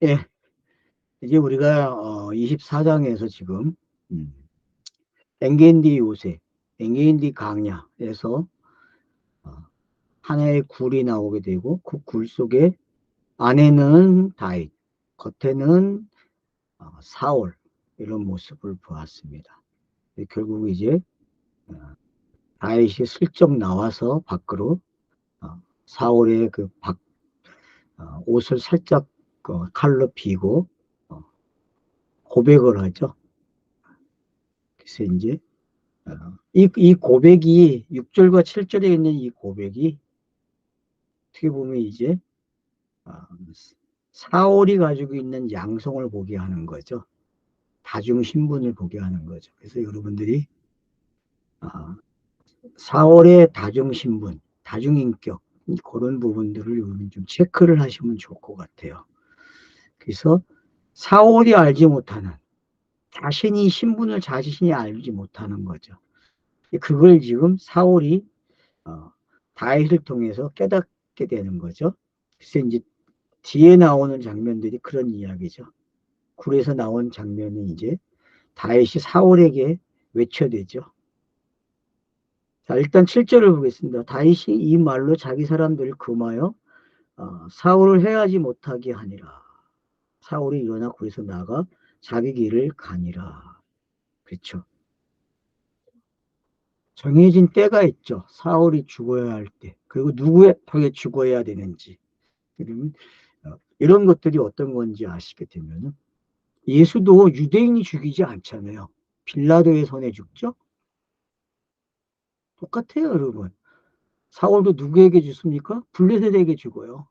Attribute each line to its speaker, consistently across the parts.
Speaker 1: 예, 이제 우리가 24장에서 지금 음, 엔겐디 요새, 엔겐디 강야에서 어, 하나의 굴이 나오게 되고 그 굴 속에 안에는 다윗, 겉에는 사울 이런 모습을 보았습니다. 결국 이제 어, 다윗이 슬쩍 나와서 밖으로 사울의 옷을 살짝 칼로 비고 어, 고백을 하죠. 그래서 이제 이 고백이 6절과 7절에 있는 이 고백이 어떻게 보면 이제 어, 사울이 가지고 있는 양성을 보게 하는 거죠. 다중 신분을 보게 하는 거죠. 그래서 여러분들이 어, 사울의 다중 신분, 다중 인격 그런 부분들을 여러분 좀 체크를 하시면 좋을 것 같아요. 그래서 사울이 알지 못하는 자신이 신분을 자신이 알지 못하는 거죠. 그걸 지금 사울이 어, 다윗을 통해서 깨닫게 되는 거죠. 그래서 이제 뒤에 나오는 장면들이 그런 이야기죠. 굴에서 나온 장면이 이제 다윗이 사울에게 외쳐대죠. 자, 일단 7절을 보겠습니다. 다윗이 이 말로 자기 사람들을 금하여 사울을 해하지 못하게 하니라. 사울이 일어나 굴에서 나가 자기 길을 가니라. 그렇죠. 정해진 때가 있죠. 사울이 죽어야 할 때. 그리고 누구에게 죽어야 되는지. 그러면 이런 것들이 어떤 건지 아시게 되면은 예수도 유대인이 죽이지 않잖아요. 빌라도의 손에 죽죠? 똑같아요, 여러분. 사울도 누구에게 죽습니까? 블레셋에게 죽어요.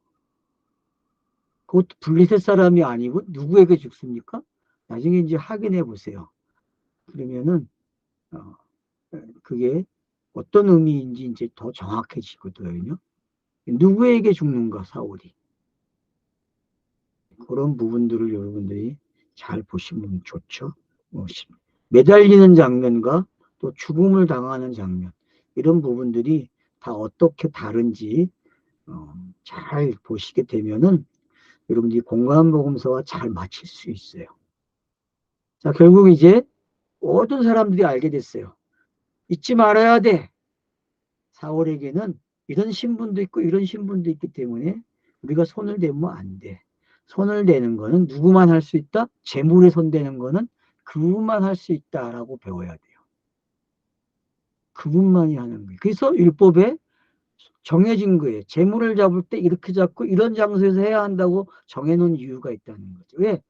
Speaker 1: 그것도 블레셋 사람이 아니고 누구에게 죽습니까? 나중에 이제 확인해 보세요. 그러면은 어, 그게 어떤 의미인지 이제 더 정확해지거든요. 누구에게 죽는가, 사울이. 그런 부분들을 여러분들이 잘 보시면 좋죠. 뭐, 매달리는 장면과 또 죽음을 당하는 장면, 이런 부분들이 다 어떻게 다른지 잘 보시게 되면은 여러분들이 공간복음서와 잘 맞출 수 있어요. 자, 결국 이제 모든 사람들이 알게 됐어요. 잊지 말아야 돼. 사울에게는 이런 신분도 있고 이런 신분도 있기 때문에 우리가 손을 대면 안 돼. 손을 대는 거는 누구만 할 수 있다? 재물에 손대는 거는 그분만 할 수 있다라고 배워야 돼요. 그분만이 하는 거예요. 그래서 율법에 정해진 거예요. 재물을 잡을 때 이렇게 잡고 이런 장소에서 해야 한다고 정해놓은 이유가 있다는 거죠. 왜?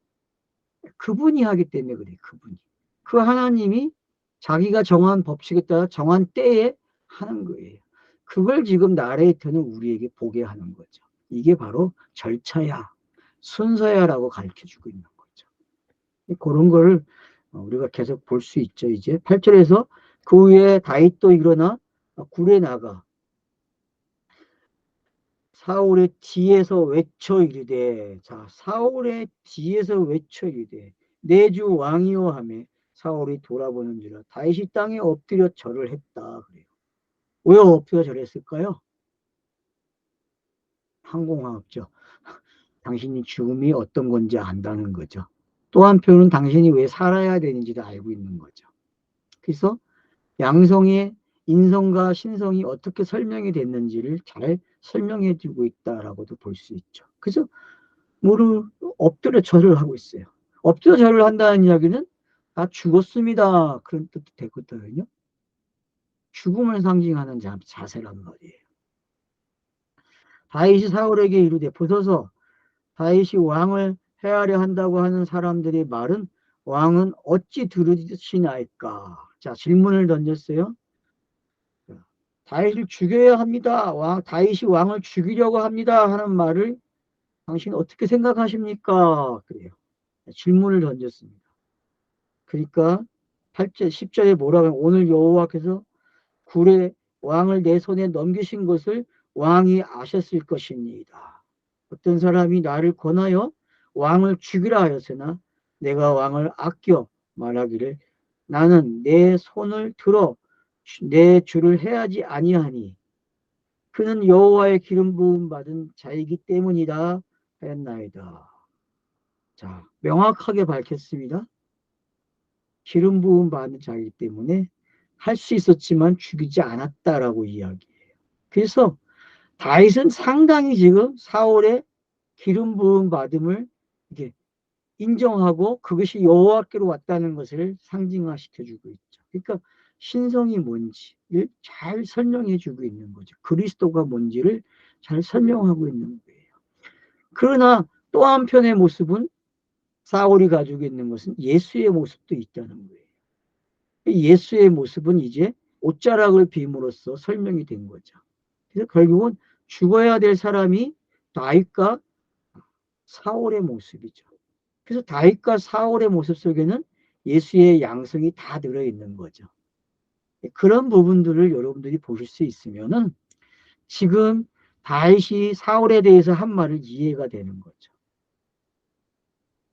Speaker 1: 그분이 하기 때문에 그래요. 그분이. 그 하나님이 자기가 정한 법칙에 따라 정한 때에 하는 거예요. 그걸 지금 나레이터는 우리에게 보게 하는 거죠. 이게 바로 절차야, 순서야라고 가르쳐 주고 있는 거죠. 그런 걸 우리가 계속 볼 수 있죠. 이제 8절에서 그 후에 다윗도 일어나 굴에 나가 사울의 뒤에서 외쳐 이르되, 자, 사울의 뒤에서 외쳐 이르되 내 주 왕이여 하매 사울이 돌아보는지라 다윗이 땅에 엎드려 절을 했다 그래요. 왜 엎드려 절했을까요? 항공화학죠. 당신이 죽음이 어떤 건지 안다는 거죠. 또 한편은 당신이 왜 살아야 되는지를 알고 있는 거죠. 그래서 양성의 인성과 신성이 어떻게 설명이 됐는지를 잘 설명해 주고 있다라고도 볼 수 있죠. 그래서 무릎 엎드려 절을 하고 있어요. 엎드려 절을 한다는 이야기는 다 죽었습니다. 그런 뜻도 되거든요. 죽음을 상징하는 자세란 말이에요. 다윗이 사울에게 이르되 보소서 다윗이 왕을 해하려 한다고 하는 사람들의 말은 왕은 어찌 들으시나이까? 자, 질문을 던졌어요. 다윗을 죽여야 합니다. 다윗이 왕을 죽이려고 합니다. 하는 말을 당신 어떻게 생각하십니까? 그래요. 질문을 던졌습니다. 그러니까 8절, 10절에 뭐라고 하면 오늘 여호와께서 굴에 왕을 내 손에 넘기신 것을 왕이 아셨을 것입니다. 어떤 사람이 나를 권하여 왕을 죽이라 하였으나 내가 왕을 아껴 말하기를 나는 내 손을 들어 내 주를 해하지 아니하니 그는 여호와의 기름 부음 받은 자이기 때문이다 하였나이다. 자, 명확하게 밝혔습니다. 기름 부음 받은 자이기 때문에 할 수 있었지만 죽이지 않았다라고 이야기해요. 그래서 다윗은 상당히 지금 사울의 기름 부음 받음을 이렇게 인정하고 그것이 여호와께로 왔다는 것을 상징화시켜주고 있죠. 그러니까 신성이 뭔지를 잘 설명해주고 있는 거죠. 그리스도가 뭔지를 잘 설명하고 있는 거예요. 그러나 또 한편의 모습은 사울이 가지고 있는 것은 예수의 모습도 있다는 거예요. 예수의 모습은 이제 옷자락을 빔으로써 설명이 된 거죠. 그래서 결국은 죽어야 될 사람이 다윗과 사울의 모습이죠. 그래서 다윗과 사울의 모습 속에는 예수의 양성이 다 들어있는 거죠. 그런 부분들을 여러분들이 보실 수 있으면은 지금 다윗이 사울에 대해서 한 말을 이해가 되는 거죠.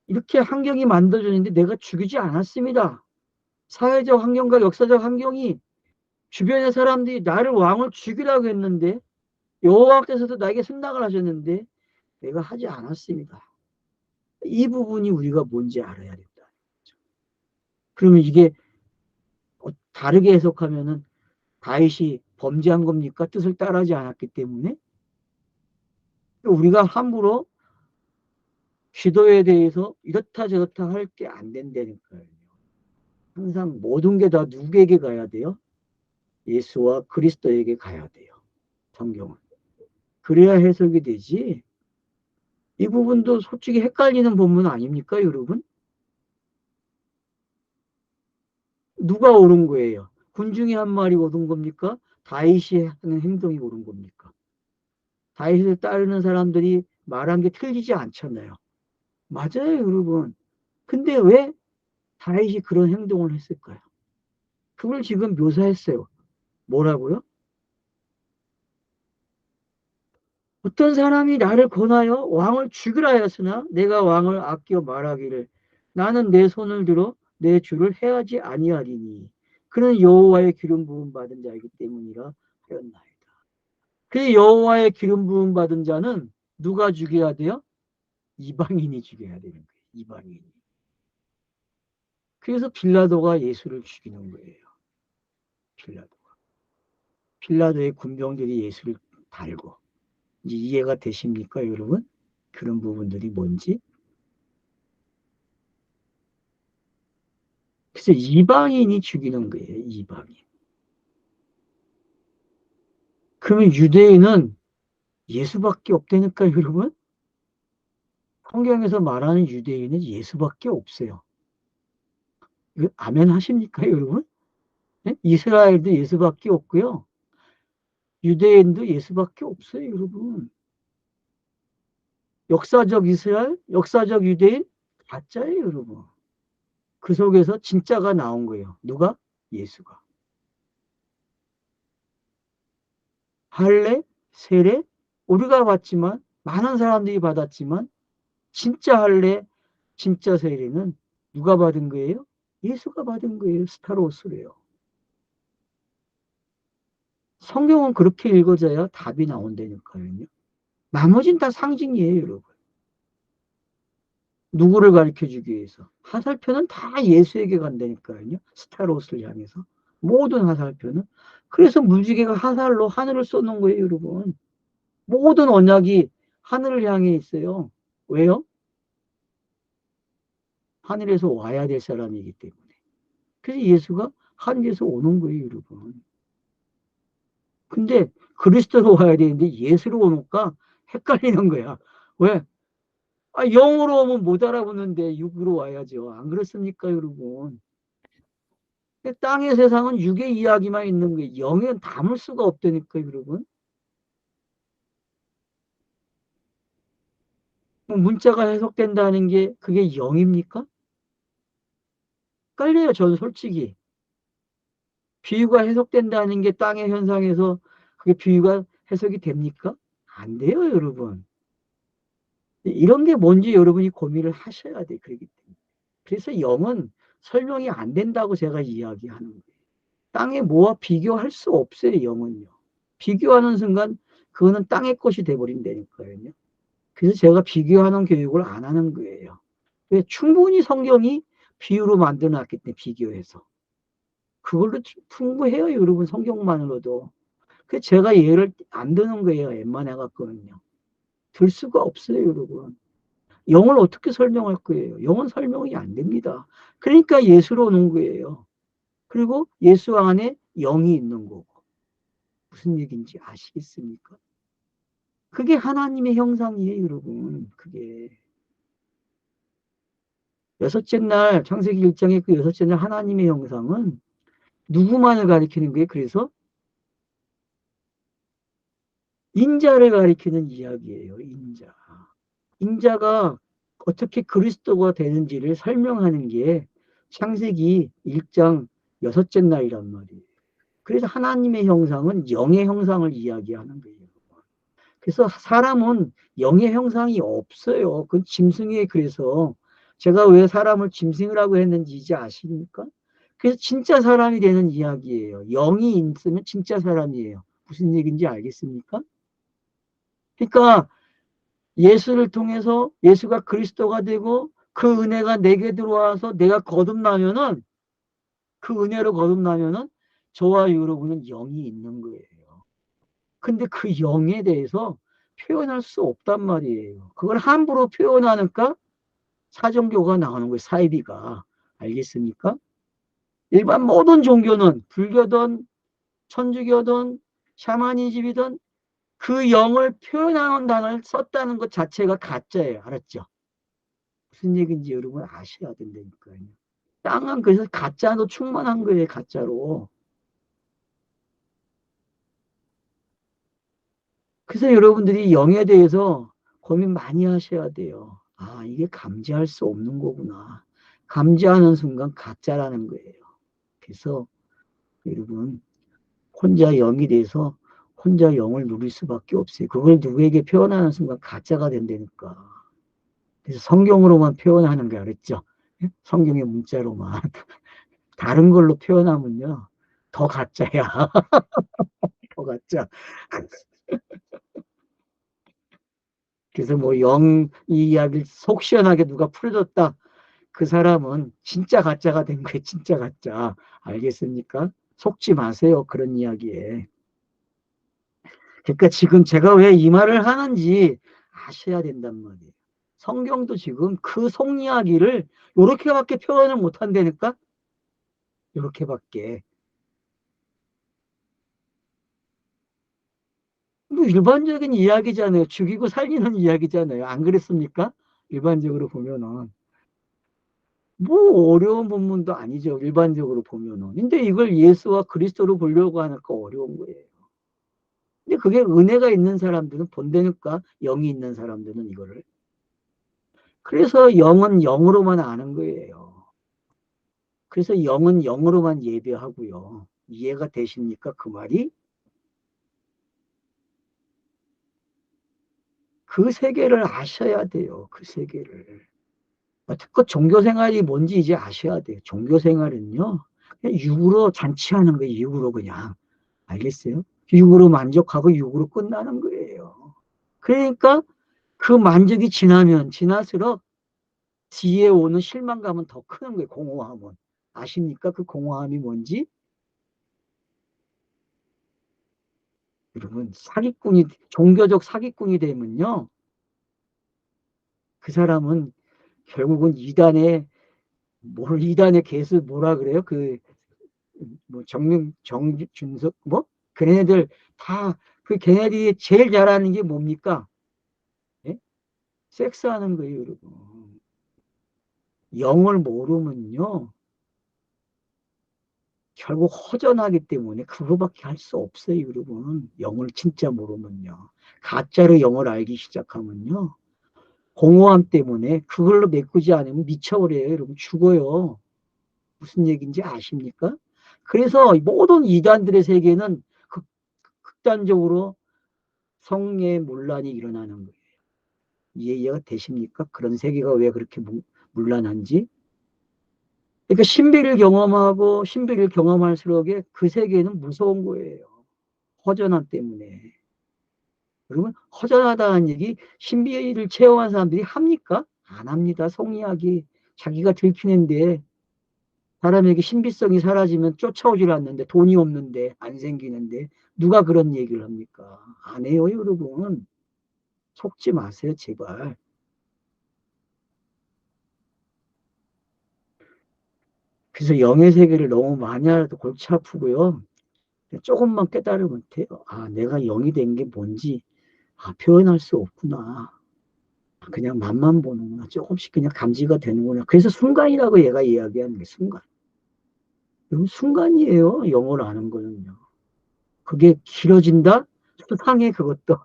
Speaker 1: 이렇게 환경이 만들어졌는데 내가 죽이지 않았습니다. 사회적 환경과 역사적 환경이 주변의 사람들이 나를 왕을 죽이라고 했는데 여호와께서도 나에게 승낙을 하셨는데 내가 하지 않았습니다. 이 부분이 우리가 뭔지 알아야 된다. 그러면 이게 다르게 해석하면은 다윗이 범죄한 겁니까? 뜻을 따르지 않았기 때문에 우리가 함부로 기도에 대해서 이렇다 저렇다 할 게 안 된다니까요. 항상 모든 게 다 누구에게 가야 돼요? 예수와 그리스도에게 가야 돼요. 성경은. 그래야 해석이 되지. 이 부분도 솔직히 헷갈리는 부분 아닙니까, 여러분? 누가 옳은 거예요? 군중이 한 말이 옳은 겁니까? 다윗이 하는 행동이 옳은 겁니까? 다윗을 따르는 사람들이 말한 게 틀리지 않잖아요. 맞아요, 여러분. 근데 왜 다윗이 그런 행동을 했을까요? 그걸 지금 묘사했어요. 뭐라고요? 어떤 사람이 나를 권하여 왕을 죽이라 하였으나 내가 왕을 아껴 말하기를 나는 내 손을 들어 내 주를 해하지 아니하리니 그는 여호와의 기름 부음 받은 자이기 때문이라 하였나이다. 그 여호와의 기름 부음 받은 자는 누가 죽여야 돼요? 이방인이 죽여야 되는 거예요. 이방인이. 그래서 빌라도가 예수를 죽이는 거예요. 빌라도가. 빌라도의 군병들이 예수를 달고. 이제 이해가 되십니까, 여러분? 그런 부분들이 뭔지? 그래서 이방인이 죽이는 거예요, 이방인. 그러면 유대인은 예수밖에 없다니까, 여러분? 성경에서 말하는 유대인은 예수밖에 없어요. 이거 아멘 하십니까, 여러분? 네? 이스라엘도 예수밖에 없고요. 유대인도 예수밖에 없어요, 여러분. 역사적 이스라엘, 역사적 유대인, 가짜예요, 여러분. 그 속에서 진짜가 나온 거예요. 누가? 예수가. 할례, 세례, 우리가 받지만, 많은 사람들이 받았지만, 진짜 할례, 진짜 세례는 누가 받은 거예요? 예수가 받은 거예요. 스타로스래요. 성경은 그렇게 읽어져야 답이 나온다니까요. 나머진 다 상징이에요, 여러분. 누구를 가르쳐 주기 위해서. 화살표는 다 예수에게 간다니까요. 스타로스를 향해서. 모든 화살표는. 그래서 무지개가 화살로 하늘을 쏘는 거예요, 여러분. 모든 언약이 하늘을 향해 있어요. 왜요? 하늘에서 와야 될 사람이기 때문에. 그래서 예수가 하늘에서 오는 거예요, 여러분. 근데 그리스도로 와야 되는데 예수로 오니까 헷갈리는 거야. 왜? 아, 영으로 오면 못 알아보는데 육으로 와야죠. 안 그렇습니까, 여러분? 땅의 세상은 육의 이야기만 있는 거예요. 영은 담을 수가 없다니까, 여러분. 문자가 해석된다는 게 그게 영입니까? 깔려요, 저는 솔직히. 비유가 해석된다는 게 땅의 현상에서 그게 비유가 해석이 됩니까? 안 돼요, 여러분. 이런 게 뭔지 여러분이 고민을 하셔야 돼, 그렇기 때문에. 그래서 영은 설명이 안 된다고 제가 이야기하는 거예요. 땅에 뭐와 비교할 수 없어요, 영은요. 비교하는 순간 그거는 땅의 것이 돼버린다니까요. 그래서 제가 비교하는 교육을 안 하는 거예요. 왜? 충분히 성경이 비유로 만들어 놨기 때문에 비교해서. 그걸로 풍부해요, 여러분, 성경만으로도. 그 제가 예를 안 드는 거예요, 웬만해 갖고는요. 들 수가 없어요, 여러분. 영을 어떻게 설명할 거예요? 영은 설명이 안 됩니다. 그러니까 예수로 오는 거예요. 그리고 예수 안에 영이 있는 거고. 무슨 얘기인지 아시겠습니까? 그게 하나님의 형상이에요, 여러분. 그게. 여섯째 날, 창세기 1장의 그 여섯째 날 하나님의 형상은 누구만을 가리키는 거예요? 그래서 인자를 가리키는 이야기예요, 인자. 인자가 어떻게 그리스도가 되는지를 설명하는 게 창세기 1장 여섯째 날이란 말이에요. 그래서 하나님의 형상은 영의 형상을 이야기하는 거예요. 그래서 사람은 영의 형상이 없어요. 그 짐승에 그래서 제가 왜 사람을 짐승이라고 했는지 이제 아십니까? 그래서 진짜 사람이 되는 이야기예요. 영이 있으면 진짜 사람이에요. 무슨 얘기인지 알겠습니까? 그러니까 예수를 통해서 예수가 그리스도가 되고 그 은혜가 내게 들어와서 내가 거듭나면은 그 은혜로 거듭나면은 저와 여러분은 영이 있는 거예요. 근데 그 영에 대해서 표현할 수 없단 말이에요. 그걸 함부로 표현하니까 사정교가 나오는 거예요. 사이비가. 알겠습니까? 일반 모든 종교는 불교든 천주교든 샤머니즘이든 그 영을 표현하는 단어를 썼다는 것 자체가 가짜예요. 알았죠? 무슨 얘기인지 여러분 아셔야 된다니까요. 땅은 그래서 가짜로 충만한 거예요. 가짜로. 그래서 여러분들이 영에 대해서 고민 많이 하셔야 돼요. 아, 이게 감지할 수 없는 거구나. 감지하는 순간 가짜라는 거예요. 그래서 여러분 혼자 영이 돼서 혼자 영을 누릴 수밖에 없어요. 그걸 누구에게 표현하는 순간 가짜가 된다니까. 그래서 성경으로만 표현하는 거 알았죠? 성경의 문자로만. 다른 걸로 표현하면요. 더 가짜야. 더 가짜. 그래서 뭐 영 이 이야기를 속 시원하게 누가 풀어줬다. 그 사람은 진짜 가짜가 된 거예요. 진짜 가짜. 알겠습니까? 속지 마세요. 그런 이야기에. 그러니까 지금 제가 왜 이 말을 하는지 아셔야 된단 말이에요. 성경도 지금 그 속 이야기를 요렇게밖에 표현을 못 한다니까? 요렇게밖에. 뭐 일반적인 이야기잖아요. 죽이고 살리는 이야기잖아요. 안 그랬습니까? 일반적으로 보면은. 뭐 어려운 본문도 아니죠. 일반적으로 보면은. 근데 이걸 예수와 그리스도로 보려고 하니까 어려운 거예요. 근데 그게 은혜가 있는 사람들은 본다니까 영이 있는 사람들은 이거를. 그래서 영은 영으로만 아는 거예요. 그래서 영은 영으로만 예배하고요. 이해가 되십니까? 그 말이? 그 세계를 아셔야 돼요. 그 세계를. 특히 종교 생활이 뭔지 이제 아셔야 돼요. 종교 생활은요. 그냥 육으로 잔치하는 거예요. 육으로 그냥. 알겠어요? 육으로 만족하고 육으로 끝나는 거예요. 그러니까 그 만족이 지나면 지날수록 뒤에 오는 실망감은 더 크는 거예요. 공허함은. 아십니까? 그 공허함이 뭔지? 여러분, 사기꾼이, 종교적 사기꾼이 되면요. 그 사람은 결국은 이단의, 이단의 개수 뭐라 그래요? 뭐, 정준석, 뭐? 걔네들 다, 그 걔네들이 제일 잘하는 게 뭡니까? 예? 섹스하는 거예요, 여러분. 영을 모르면요. 결국 허전하기 때문에 그거밖에 할 수 없어요, 여러분. 영을 진짜 모르면요. 가짜로 영을 알기 시작하면요. 공허함 때문에 그걸로 메꾸지 않으면 미쳐버려요, 여러분. 죽어요. 무슨 얘기인지 아십니까? 그래서 모든 이단들의 세계는 극단적으로 성의 문란이 일어나는 거예요. 이해가 되십니까? 그런 세계가 왜 그렇게 문란한지? 그러니까 신비를 경험하고 신비를 경험할수록 그 세계는 무서운 거예요. 허전함 때문에. 여러분, 허전하다는 얘기 신비를 체험한 사람들이 합니까? 안 합니다. 속이야기. 자기가 들키는데 사람에게 신비성이 사라지면 쫓아오질 않는데 돈이 없는데 안 생기는데 누가 그런 얘기를 합니까? 안 해요, 여러분. 속지 마세요, 제발. 그래서 영의 세계를 너무 많이 알아도 골치 아프고요. 조금만 깨달으면 돼요. 아, 내가 영이 된 게 뭔지 표현할 수 없구나. 그냥 맛만 보는구나. 조금씩 그냥 감지가 되는구나. 그래서 순간이라고 얘가 이야기하는 게 순간. 이건 순간이에요. 영어를 아는 거는요. 그게 길어진다? 수상해, 그것도.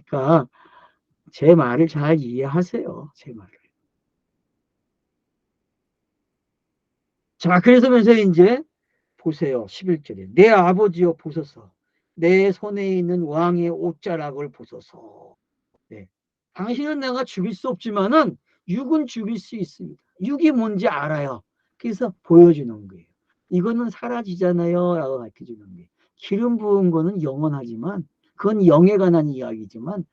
Speaker 1: 그러니까 제 말을 잘 이해하세요. 제 말을. 자, 그래서면서 이제 보세요. 11절에. 내 아버지여 보소서. 내 손에 있는 왕의 옷자락을 보소서. 네. 당신은 내가 죽일 수 없지만은 육은 죽일 수 있습니다. 육이 뭔지 알아요. 그래서 보여주는 거예요. 이거는 사라지잖아요. 라고 가르쳐주는 거예요. 기름 부은 거는 영원하지만 그건 영에 관한 이야기지만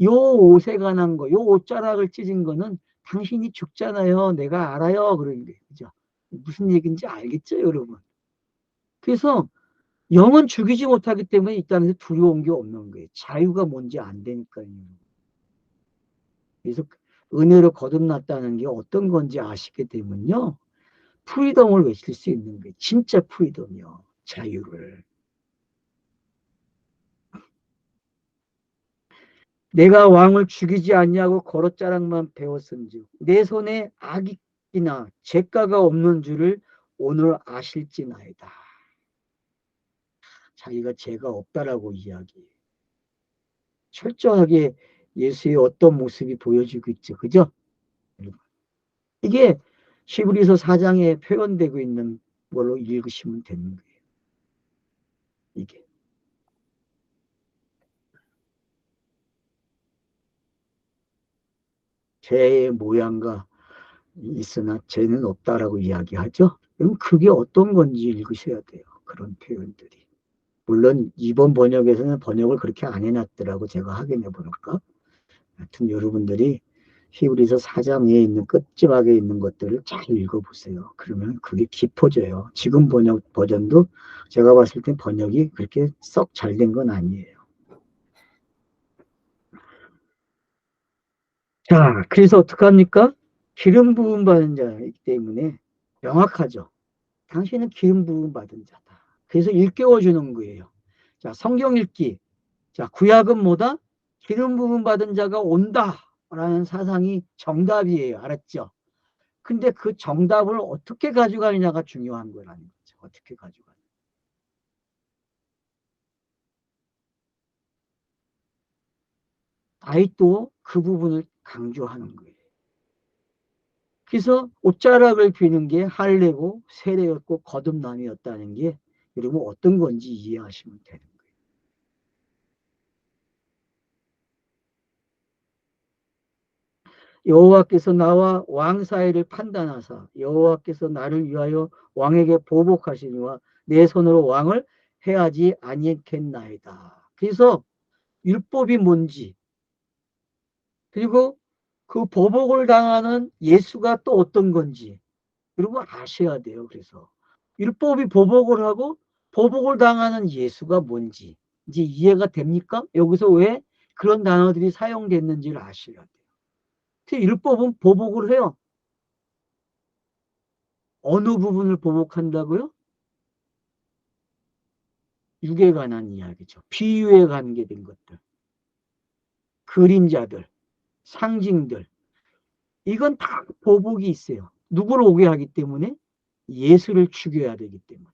Speaker 1: 요 옷에 관한 거, 요 옷자락을 찢은 거는 당신이 죽잖아요. 내가 알아요. 그런 거예요. 그죠? 무슨 얘기인지 알겠죠, 여러분? 그래서 영은 죽이지 못하기 때문에 이 땅에서 두려운 게 없는 거예요. 자유가 뭔지 안 되니까요. 그래서 은혜로 거듭났다는 게 어떤 건지 아시게 되면요. 프리덤을 외칠 수 있는 거예요. 진짜 프리덤이요. 자유를. 내가 왕을 죽이지 않냐고 거릇자랑만 배웠은즉 내 손에 악이나 죄가가 없는 줄을 오늘 아실지나이다. 자기가 죄가 없다라고 이야기해요. 철저하게 예수의 어떤 모습이 보여지고 있죠. 그죠? 이게 히브리서 4장에 표현되고 있는 걸로 읽으시면 되는 거예요. 이게. 죄의 모양과 있으나 죄는 없다라고 이야기하죠. 그럼 그게 어떤 건지 읽으셔야 돼요. 그런 표현들이. 물론 이번 번역에서는 번역을 그렇게 안 해놨더라고. 제가 확인해 보니까. 하여튼 여러분들이 히브리서 4장에 있는 끝집하게 있는 것들을 잘 읽어보세요. 그러면 그게 깊어져요. 지금 번역 버전도 제가 봤을 때 번역이 그렇게 썩 잘 된 건 아니에요. 자, 그래서 어떡합니까? 기름 부음 받은 자이기 때문에 명확하죠. 당신은 기름 부음 받은 자다. 그래서 일깨워 주는 거예요. 자, 성경 읽기. 자, 구약은 뭐다? 기름 부음 받은 자가 온다라는 사상이 정답이에요. 알았죠? 근데 그 정답을 어떻게 가져가느냐가 중요한 거라는 거죠. 어떻게 가져가느냐. 다윗도 그 부분을 강조하는 거예요. 그래서 옷자락을 비는 게 할례고 세례였고 거듭남이었다는 게 여러분 어떤 건지 이해하시면 되는 거예요. 여호와께서 나와 왕 사이를 판단하사 여호와께서 나를 위하여 왕에게 보복하시니와 내 손으로 왕을 해하지 아니겠나이다. 그래서 율법이 뭔지 그리고 그 보복을 당하는 예수가 또 어떤 건지 여러분 아셔야 돼요. 그래서 율법이 보복을 하고 보복을 당하는 예수가 뭔지 이제 이해가 됩니까? 여기서 왜 그런 단어들이 사용됐는지를 아셔야 돼요. 율법은 보복을 해요. 어느 부분을 보복한다고요? 육에 관한 이야기죠. 비유에 관계된 것들, 그림자들, 상징들. 이건 다 보복이 있어요. 누구를 오게 하기 때문에? 예수를 죽여야 되기 때문에.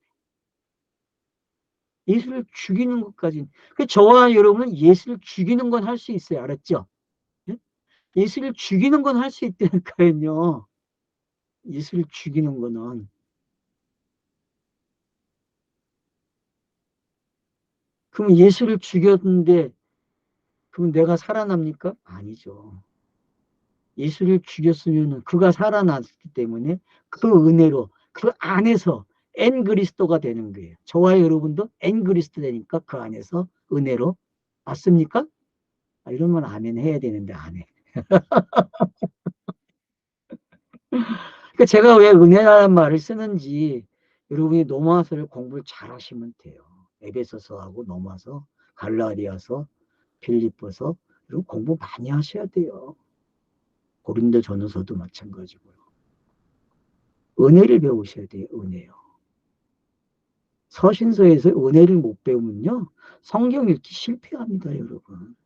Speaker 1: 예수를 죽이는 것까지. 저와 여러분은 예수를 죽이는 건 할 수 있어요. 알았죠? 예? 예수를 죽이는 건 할 수 있다니까요. 예수를 죽이는 거는. 그럼 예수를 죽였는데, 그럼 내가 살아납니까? 아니죠. 예수를 죽였으면 그가 살아났기 때문에 그 은혜로, 그 안에서 엔 그리스도가 되는 거예요. 저와 여러분도 엔 그리스도 되니까 그 안에서 은혜로. 맞습니까? 이러면 아멘 해야 되는데 안 해. 그러니까 제가 왜 은혜라는 말을 쓰는지 여러분이 로마서를 공부를 잘 하시면 돼요. 에베소서하고 로마서, 갈라디아서, 빌립보서 이런 공부 많이 하셔야 돼요. 고린도전서도 마찬가지고요. 은혜를 배우셔야 돼요. 은혜요. 서신서에서 은혜를 못 배우면요. 성경 읽기 실패합니다, 여러분.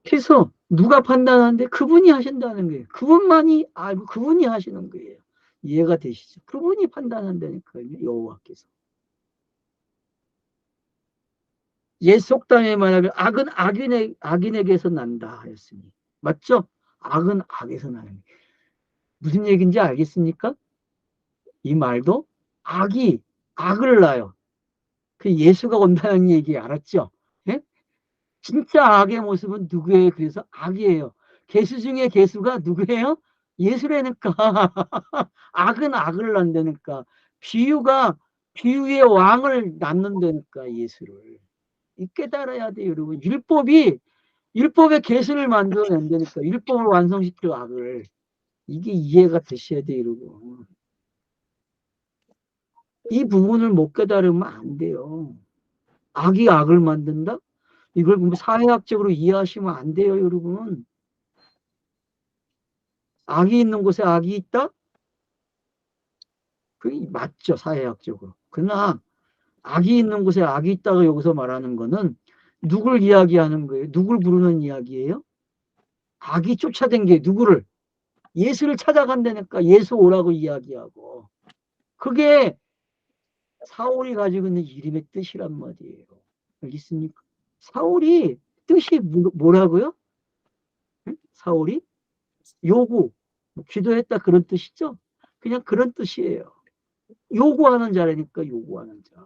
Speaker 1: 그래서 누가 판단하는데 그분이 하신다는 거예요. 그분만이 알고 그분이 하시는 거예요. 이해가 되시죠? 그분이 판단한다니까요. 여호와께서. 옛 속담에 말하면 악은 악인에게서 난다 하였으니. 맞죠? 악은 악에서 나는. 무슨 얘기인지 알겠습니까? 이 말도 악이 악을 낳아요. 그 예수가 온다는 얘기 알았죠? 예? 진짜 악의 모습은 누구예요? 그래서 악이에요. 개수 중에 개수가 누구예요? 예수라니까. 악은 악을 낳는다니까. 비유가 비유의 왕을 낳는다니까 예수를. 이 깨달아야 돼요, 여러분. 율법의 개수를 만들어낸다니까. 율법을 완성시킬 악을. 이게 이해가 되셔야 돼요, 여러분. 이 부분을 못 깨달으면 안 돼요. 악이 악을 만든다? 이걸 뭐 사회학적으로 이해하시면 안 돼요, 여러분. 악이 있는 곳에 악이 있다? 그게 맞죠, 사회학적으로. 그러나 악이 있는 곳에 악이 있다고 여기서 말하는 거는 누굴 이야기하는 거예요? 누굴 부르는 이야기예요? 악이 쫓아댄 게 누구를? 예수를 찾아간다니까 예수 오라고 이야기하고. 그게 사울이 가지고 있는 이름의 뜻이란 말이에요. 알겠습니까? 사울이 뜻이 뭐라고요? 응? 사울이 요구, 뭐 기도했다 그런 뜻이죠? 그냥 그런 뜻이에요. 요구하는 자라니까 요구하는 자.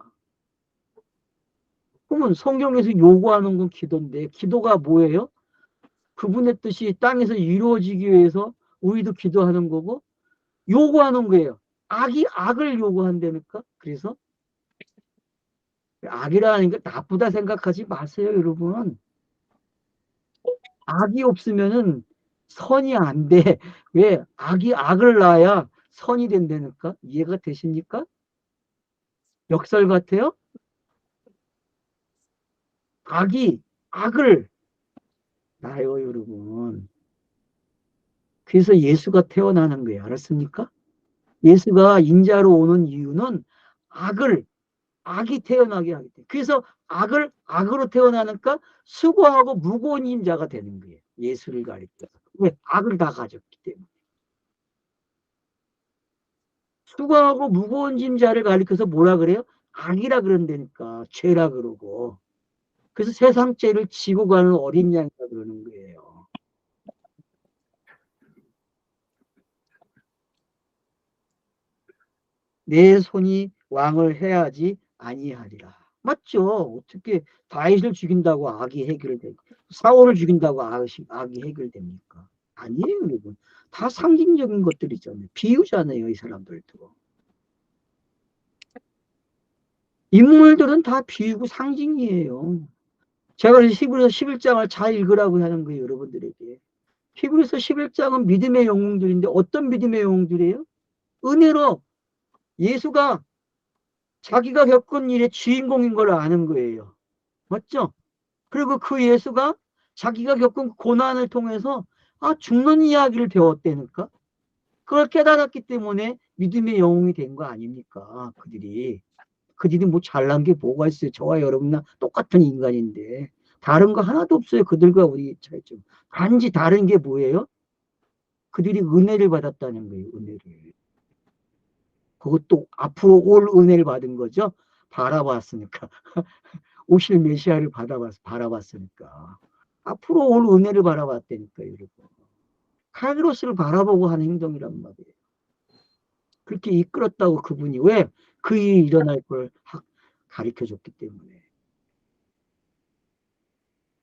Speaker 1: 그러면 성경에서 요구하는 건 기도인데 기도가 뭐예요? 그분의 뜻이 땅에서 이루어지기 위해서 우리도 기도하는 거고 요구하는 거예요. 악이 악을 요구한다니까. 그래서 악이라는 게 나쁘다 생각하지 마세요, 여러분. 악이 없으면은 선이 안 돼. 왜? 악이 악을 낳아야 선이 된다니까. 이해가 되십니까? 역설 같아요? 악이 악을 낳아요, 여러분. 그래서 예수가 태어나는 거예요. 알았습니까? 예수가 인자로 오는 이유는 악을 악이 태어나게 하기 때문에. 그래서 악을 악으로 태어나니까 수고하고 무거운 인자가 되는 거예요. 예수를 가리켜서. 왜? 악을 다 가졌기 때문에. 수고하고 무거운 짐자를 가리켜서 뭐라 그래요? 악이라 그런다니까. 죄라 그러고. 그래서 세상 죄를 지고 가는 어린 양이라 그러는 거예요. 내 손이 왕을 해야지 아니하리라. 맞죠? 어떻게 다윗을 죽인다고 악이 해결되고 사울을 죽인다고 악이 해결됩니까? 아니에요, 여러분. 다 상징적인 것들이잖아요. 비유잖아요, 이 사람들도. 인물들은 다 비유고 상징이에요. 제가 히브리서 11장을 잘 읽으라고 하는 거예요, 여러분들에게. 히브리서 11장은 믿음의 영웅들인데 어떤 믿음의 영웅들이에요? 은혜로 예수가 자기가 겪은 일의 주인공인 걸 아는 거예요. 맞죠? 그리고 그 예수가 자기가 겪은 고난을 통해서 죽는 이야기를 배웠다니까? 그걸 깨달았기 때문에 믿음의 영웅이 된 거 아닙니까? 그들이 뭐 잘난 게 뭐가 있어요? 저와 여러분이나 똑같은 인간인데. 다른 거 하나도 없어요. 그들과 우리 차이점. 단지 다른 게 뭐예요? 그들이 은혜를 받았다는 거예요. 은혜를. 그것도 앞으로 올 은혜를 받은 거죠. 바라봤으니까. 오실 메시아를 바라봤으니까. 앞으로 올 은혜를 바라봤다니까, 여러분. 카이로스를 바라보고 하는 행동이란 말이에요. 그렇게 이끌었다고 그분이. 왜? 그 일이 일어날 걸 가르쳐 줬기 때문에.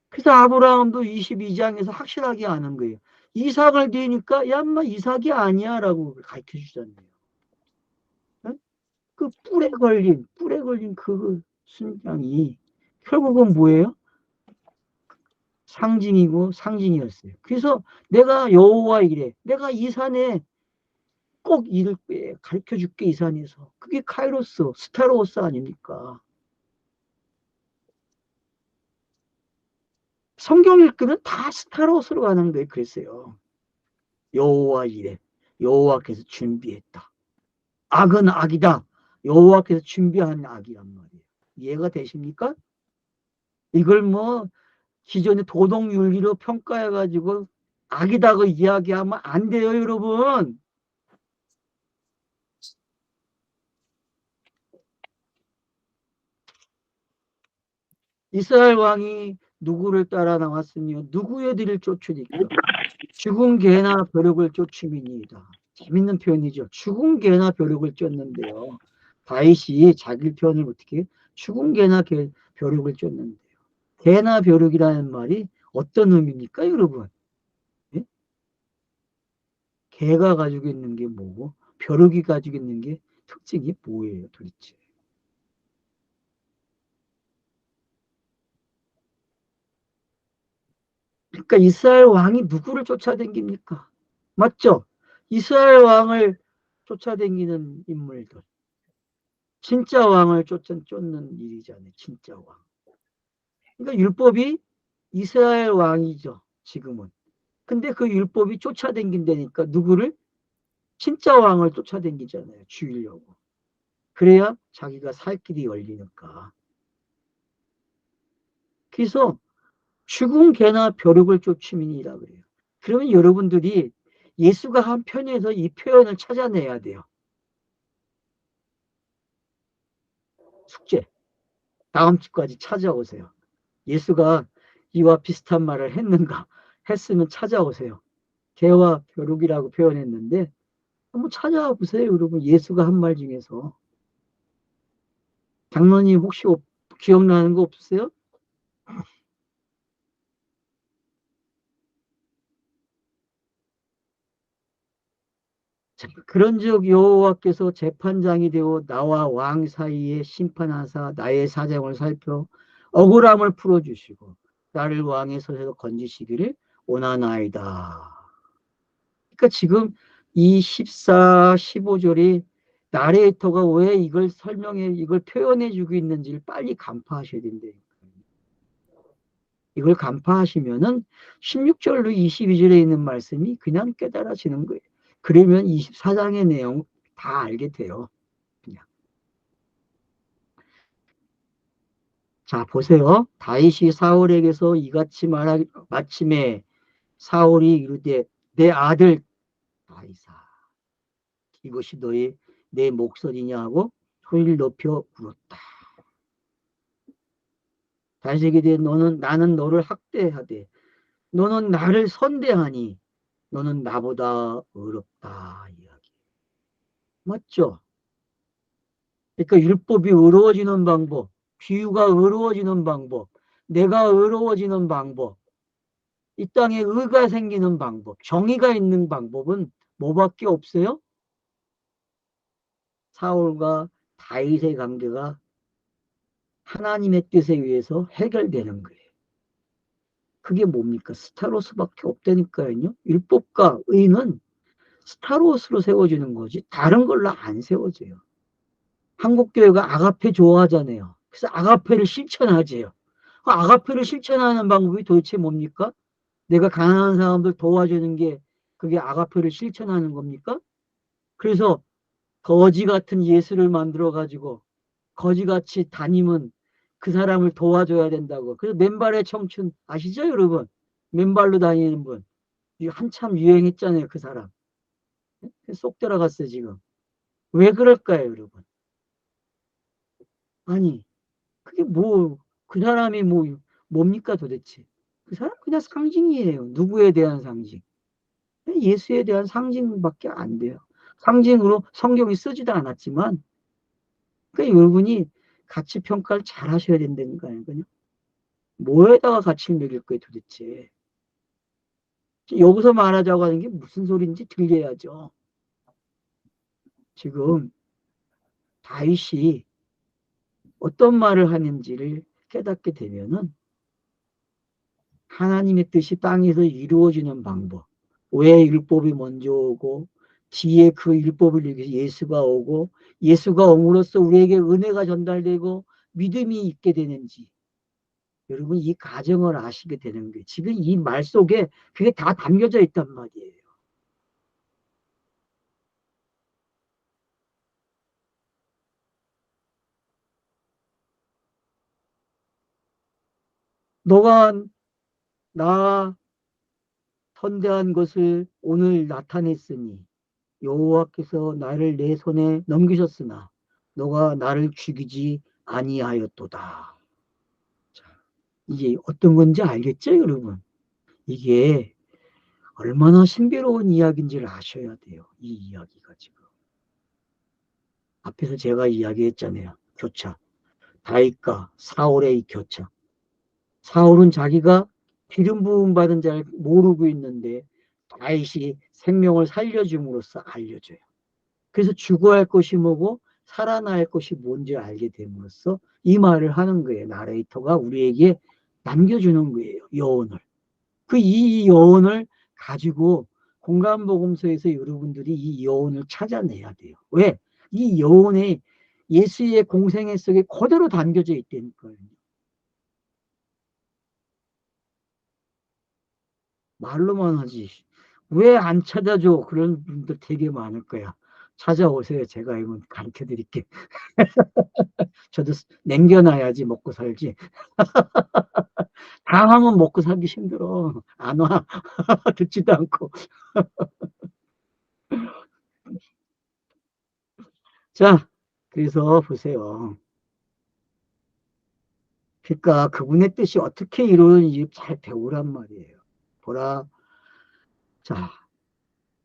Speaker 1: 그래서 아브라함도 22장에서 확실하게 아는 거예요. 이삭을 대니까, 야, 인마 이삭이 아니야. 라고 가르쳐 주잖아요. 그 뿔에 걸린 순장이 결국은 뭐예요? 상징이고 상징이었어요. 그래서 내가 여호와 이래. 내가 이 산에 꼭 이를 가르쳐 줄게, 이 산에서. 그게 카이로스, 스타로스 아닙니까? 성경 읽으면 다 스타로스로 가는 거예요. 그랬어요. 여호와 이래. 여호와께서 준비했다. 악은 악이다. 여호와께서 준비한 악이란 말이에요. 이해가 되십니까? 이걸 뭐 기존의 도덕윤리로 평가해가지고 악이다고 이야기하면 안 돼요, 여러분. 이스라엘 왕이 누구를 따라 나왔으며 누구의 뒤를 쫓으니까 죽은 개나 벼룩을 쫓음이니이다. 재밌는 표현이죠. 죽은 개나 벼룩을 쫓는데요. 다윗이 자기 표현을 어떻게 해요? 죽은 개나 벼룩을 쫓는데요. 개나 벼룩이라는 말이 어떤 의미입니까, 여러분? 예? 개가 가지고 있는 게 뭐고 벼룩이 가지고 있는 게 특징이 뭐예요, 도대체? 그러니까 이스라엘 왕이 누구를 쫓아다닙니까? 맞죠? 이스라엘 왕을 쫓아다니는 인물들. 진짜 왕을 쫓는 일이잖아요. 진짜 왕. 그러니까 율법이 이스라엘 왕이죠. 지금은. 근데 그 율법이 쫓아다닌다니까 누구를? 진짜 왕을 쫓아다니잖아요. 죽이려고. 그래야 자기가 살 길이 열리니까. 그래서 죽은 개나 벼룩을 쫓음이니라 그래요. 그러면 여러분들이 예수가 한 편에서 이 표현을 찾아내야 돼요. 숙제. 다음 주까지 찾아오세요. 예수가 이와 비슷한 말을 했는가? 했으면 찾아오세요. 개와 벼룩이라고 표현했는데 한번 찾아보세요, 여러분. 예수가 한 말 중에서. 장로님 혹시 기억나는 거 없으세요? 그런즉 여호와께서 재판장이 되어 나와 왕 사이에 심판하사 나의 사정을 살펴 억울함을 풀어주시고 나를 왕의 손에서 건지시기를 원하나이다. 그러니까 지금 이 14, 15절이 나레이터가 왜 이걸 설명해, 이걸 표현해 주고 있는지를 빨리 간파하셔야 된다니까요. 이걸 간파하시면은 16절로 22절에 있는 말씀이 그냥 깨달아지는 거예요. 그러면 24장의 내용 다 알게 돼요. 그냥. 자, 보세요. 다윗이 사울에게서 이같이 마침에 사울이 이르되 내 아들 다윗아 이것이 너의 내 목소리냐 하고 소리를 높여 물었다. 다윗에게 대해 너는 나는 너를 학대하되 너는 나를 선대하니 너는 나보다 어렵다 이야기. 맞죠? 그러니까 율법이 어려워지는 방법, 비유가 어려워지는 방법, 내가 어려워지는 방법, 이 땅에 의가 생기는 방법, 정의가 있는 방법은 뭐밖에 없어요? 사울과 다윗의 관계가 하나님의 뜻에 의해서 해결되는 거예요. 그게 뭡니까? 스타로스밖에 없다니까요. 율법과 의는 스타로스로 세워지는 거지 다른 걸로 안 세워져요. 한국교회가 아가페 좋아하잖아요. 그래서 아가페를 실천하지요. 그 아가페를 실천하는 방법이 도대체 뭡니까? 내가 가난한 사람들 도와주는 게 그게 아가페를 실천하는 겁니까? 그래서 거지 같은 예수를 만들어 가지고 거지같이 다니면 그 사람을 도와줘야 된다고. 그래서 맨발의 청춘 아시죠, 여러분? 맨발로 다니는 분. 이거 한참 유행했잖아요, 그 사람. 쏙 들어갔어요, 지금. 왜 그럴까요, 여러분? 아니, 그게 뭐, 그 사람이 뭐, 뭡니까 도대체? 그 사람 그냥 상징이에요. 누구에 대한 상징? 예수에 대한 상징밖에 안 돼요. 상징으로 성경이 쓰지도 않았지만, 그러니까 여러분이 가치 평가를 잘 하셔야 된다는 거예요. 그냥 뭐에다가 가치를 매길 거예요, 도대체. 여기서 말하자고 하는 게 무슨 소리인지 들려야죠. 지금 다윗이 어떤 말을 하는지를 깨닫게 되면은 하나님의 뜻이 땅에서 이루어지는 방법, 왜 율법이 먼저 오고 뒤에 그 율법을 위해서 예수가 오고 예수가 옴으로써 우리에게 은혜가 전달되고 믿음이 있게 되는지, 여러분 이 과정을 아시게 되는 게 지금 이 말 속에 그게 다 담겨져 있단 말이에요. 너가 나 선대한 것을 오늘 나타냈으니 여호와께서 나를 내 손에 넘기셨으나 너가 나를 죽이지 아니하였도다. 자, 이게 어떤 건지 알겠죠, 여러분? 이게 얼마나 신비로운 이야기인지를 아셔야 돼요. 이 이야기가 지금. 앞에서 제가 이야기했잖아요. 교차. 다윗과 사울의 이 교차. 사울은 자기가 기름 부음 받은 자를 모르고 있는데 다윗이 생명을 살려줌으로써 알려줘요. 그래서 죽어야 할 것이 뭐고 살아나야 할 것이 뭔지 알게 됨으로써 이 말을 하는 거예요. 나레이터가 우리에게 남겨주는 거예요. 여운을. 그 이 여운을 가지고 공간복음서에서 여러분들이 이 여운을 찾아내야 돼요. 왜? 이 여운이 예수의 공생애 속에 그대로 담겨져 있다니까요. 말로만 하지. 왜 안 찾아줘? 그런 분들 되게 많을 거야. 찾아오세요. 제가 이건 가르쳐 드릴게. 저도 남겨놔야지 먹고 살지. 다 하면 먹고 살기 힘들어. 안 와. 듣지도 않고. 자, 그래서 보세요. 그러니까 그분의 뜻이 어떻게 이루어지는지 잘 배우란 말이에요. 보라. 자,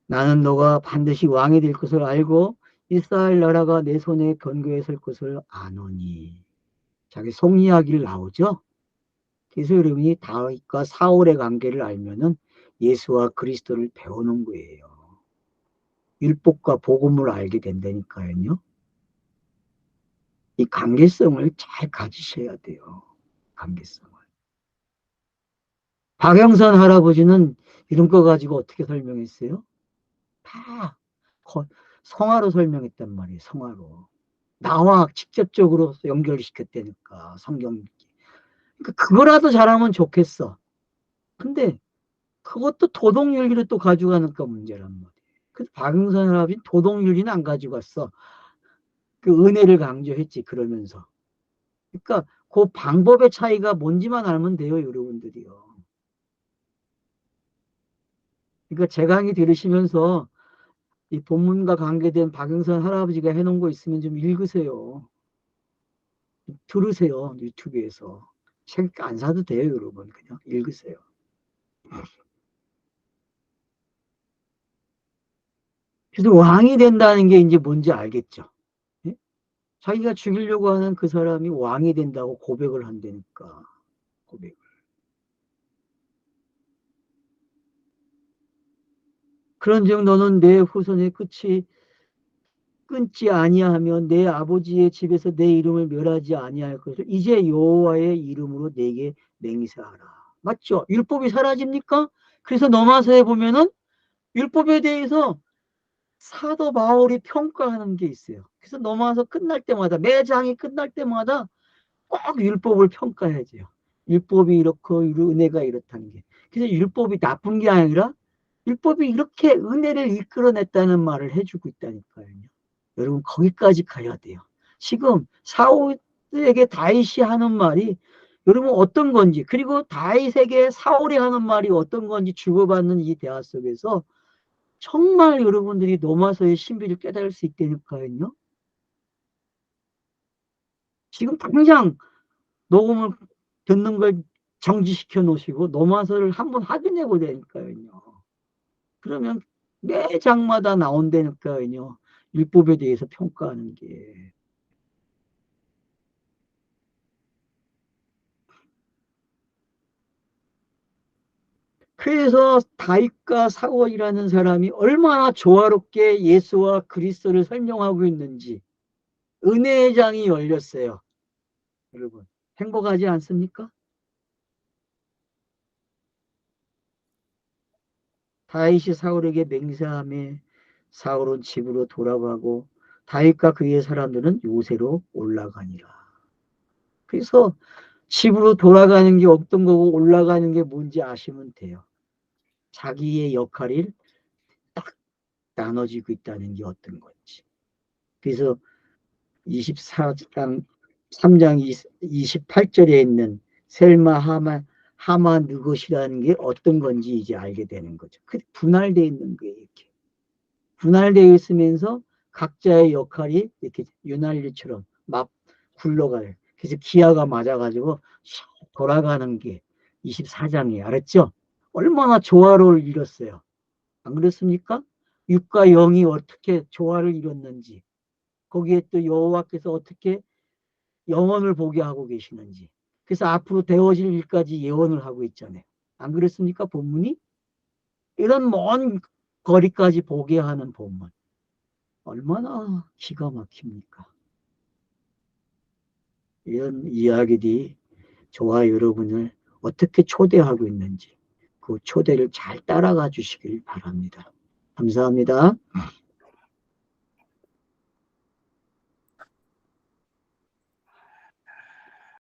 Speaker 1: 나는 너가 반드시 왕이 될 것을 알고 이스라엘 나라가 내 손에 견고해 설 것을 아노니. 자기 속 이야기를 나오죠. 그래서 여러분이 다윗과 사울의 관계를 알면은 예수와 그리스도를 배우는 거예요. 율법과 복음을 알게 된다니까요. 이 관계성을 잘 가지셔야 돼요. 관계성을. 박영선 할아버지는 이런 거 가지고 어떻게 설명했어요? 다 성화로 설명했단 말이에요. 성화로. 나와 직접적으로 연결시켰다니까 성경. 그러니까 그거라도 잘하면 좋겠어. 근데 그것도 도덕윤리를 또 가져가니까 문제란 말이에요. 그래서 박영선 할아버지 도덕윤리는 안 가져갔어. 그 은혜를 강조했지 그러면서. 그러니까 그 방법의 차이가 뭔지만 알면 돼요, 여러분들이요. 그러니까 제 강의 들으시면서 이 본문과 관계된 박영선 할아버지가 해놓은 거 있으면 좀 읽으세요. 들으세요, 유튜브에서. 책 안 사도 돼요, 여러분. 그냥 읽으세요. 그래서 왕이 된다는 게 이제 뭔지 알겠죠? 예? 자기가 죽이려고 하는 그 사람이 왕이 된다고 고백을 한다니까. 고백. 그런즉 너는 내 후손의 끝이 끊지 아니하면 내 아버지의 집에서 내 이름을 멸하지 아니할 것을 이제 여호와의 이름으로 내게 맹세하라. 맞죠? 율법이 사라집니까? 그래서 넘어서에 보면은 율법에 대해서 사도 바울이 평가하는 게 있어요. 그래서 넘어서 끝날 때마다 매장이 끝날 때마다 꼭 율법을 평가해야 돼요. 율법이 이렇고 은혜가 이렇다는 게. 그래서 율법이 나쁜 게 아니라 율법이 이렇게 은혜를 이끌어냈다는 말을 해주고 있다니까요. 여러분 거기까지 가야 돼요. 지금 사울에게 다윗이 하는 말이 여러분 어떤 건지, 그리고 다윗에게 사울이 하는 말이 어떤 건지 주고받는 이 대화 속에서 정말 여러분들이 노마서의 신비를 깨달을 수 있다니까요. 지금 당장 녹음을 듣는 걸 정지시켜 놓으시고 노마서를 한번 확인해 보자니까요. 그러면 매 장마다 나온다니까요. 율법에 대해서 평가하는 게. 그래서 다윗과 사울이라는 사람이 얼마나 조화롭게 예수와 그리스도를 설명하고 있는지 은혜의 장이 열렸어요. 여러분, 행복하지 않습니까? 다윗이 사울에게 맹세함에 사울은 집으로 돌아가고 다윗과 그의 사람들은 요새로 올라가니라. 그래서 집으로 돌아가는 게 없던 거고 올라가는 게 뭔지 아시면 돼요. 자기의 역할이 딱 나눠지고 있다는 게 어떤 건지. 그래서 24장 3장 28절에 있는 셀마 하마 느것이라는 게 어떤 건지 이제 알게 되는 거죠. 그 분할되어 있는 거예요. 이렇게 분할되어 있으면서 각자의 역할이 이렇게 윤활유처럼 막 굴러가요. 그래서 기아가 맞아가지고 돌아가는 게 24장이에요. 알았죠? 얼마나 조화를 이뤘어요. 안 그렇습니까? 6과 0이 어떻게 조화를 이뤘는지, 거기에 또 여호와께서 어떻게 영원을 보게 하고 계시는지, 그래서 앞으로 되어질 일까지 예언을 하고 있잖아요. 안 그렇습니까? 본문이 이런 먼 거리까지 보게 하는 본문, 얼마나 기가 막힙니까? 이런 이야기들이 저와 여러분을 어떻게 초대하고 있는지 그 초대를 잘 따라가 주시길 바랍니다. 감사합니다.